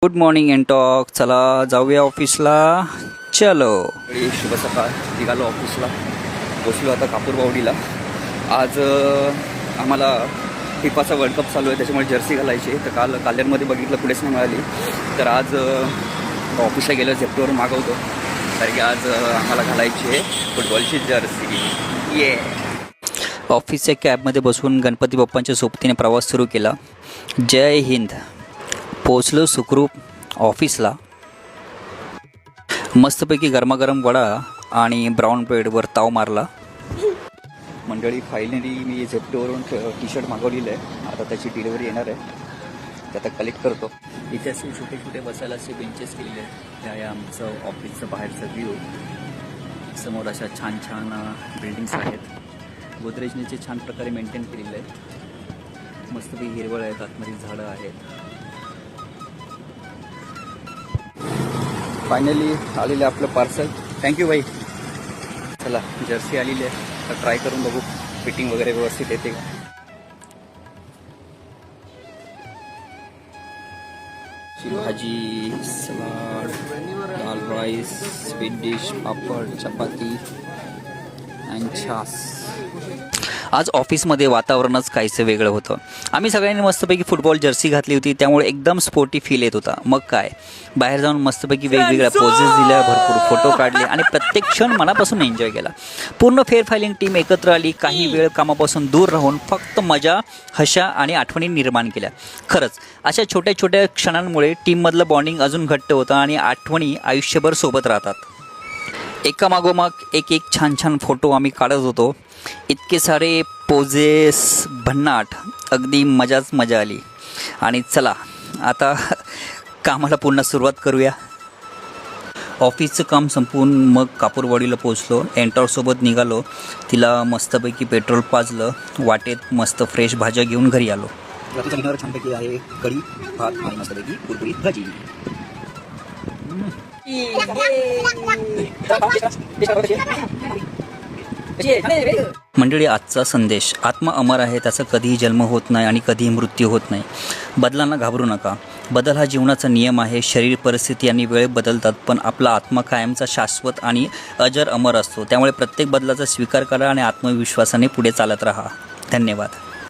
Good morning end talk. चला जाऊया ऑफिसला. चलो. शुभ सकाळ. निघालो ऑफिसला. पोचलो आता कापूरबावडीला. आज आम्हाला फिफाचा वर्ल्ड कप चालू आहे, त्याच्यामुळे जर्सी घालायची. तर काल काल्यामध्ये बघितलं, कुठेच नाही मिळाली. तर आज ऑफिसला गेलं, झेप्टोवरून मागवतो, कारण की आज आम्हाला घालायची आहे फुटबॉलची जर्सी. ये ऑफिसच्या कॅबमध्ये बसून गणपती बाप्पांच्या सोबतीने प्रवास सुरू केला. जय हिंद. पोचलो सुखरूप ऑफिसला. मस्तपैकी गरमागरम वडा आणि ब्राऊन ब्रेडवर ताव मारला. मंडळी, फायनली मी झेप्टोवरून टी शर्ट मागवलेलं आहे. आता त्याची डिलिव्हरी येणार आहे, ते आता कलेक्ट करतो. इथे असे छोटे छोटे बसायला असे बेंचेस केलेले आहेत. हे आहे आमचं ऑफिसचं बाहेरचं व्ह्यू. समोर अशा छान छान बिल्डिंग्स आहेत. गोदरेजने छान प्रकारे मेंटेन केलेलं आहे. मस्तपैकी हिरवळ आहेत, आतमध्ये झाडं आहेत. फायनली आलेलं आपलं पार्सल. थँक्यू बाई. चला, जर्सी आलेली आहे. तर ट्राय करून बघू फिटिंग वगैरे व्यवस्थित येते का. भाजी, सलाड, दाल राईस, स्वीट डिश, पापड, चपाती अँड छास. आज ऑफिसमध्ये वातावरणच काहीसं वेगळं होतं. आम्ही सगळ्यांनी मस्तपैकी फुटबॉल जर्सी घातली होती, त्यामुळे एकदम स्पोर्टी फील येत होता. मग काय, बाहेर जाऊन मस्तपैकी वेगवेगळ्या पोजेस दिल्या, भरपूर फोटो काढले आणि प्रत्येक क्षण मनापासून एन्जॉय केला. पूर्ण फेअर फायलिंग टीम एकत्र आली. काही वेळ कामापासून दूर राहून फक्त मजा, हशा आणि आठवणी निर्माण केल्या. खरंच अशा छोट्या छोट्या क्षणांमुळे टीममधलं बॉन्डिंग अजून घट्ट होतं आणि आठवणी आयुष्यभर सोबत राहतात. एकामागोमाग एक छान छान फोटो आम्ही काढत होतो. इतके सारे पोजेस, भन्नाट, अगदी मजाच मजा आली. आणि चला आता कामाला पुन्हा सुरुवात करूया. ऑफिसचं काम संपवून मग कापूरवाडीला पोचलो. एंटॉरसोबत निघालो. तिला मस्तपैकी पेट्रोल पाजलं. वाटेत मस्त फ्रेश भाज्या घेऊन घरी आलो. रात्रीच्या डिनर छानपैकी आहे कढी, भात आणि मस्तपैकी कुरकुरीत भाजी. मंडळी, आजचा संदेश: आत्मा अमर आहे, त्याचा कधीही जन्म होत नाही आणि कधीही मृत्यू होत नाही. बदलांना घाबरू नका. बदल हा जीवनाचा नियम आहे. शरीर, परिस्थिती आणि वेळ बदलतात, पण आपला आत्मा कायमचा शाश्वत आणि अजर अमर असतो. त्यामुळे प्रत्येक बदलाचा स्वीकार करा आणि आत्मविश्वासाने पुढे चालत राहा. धन्यवाद.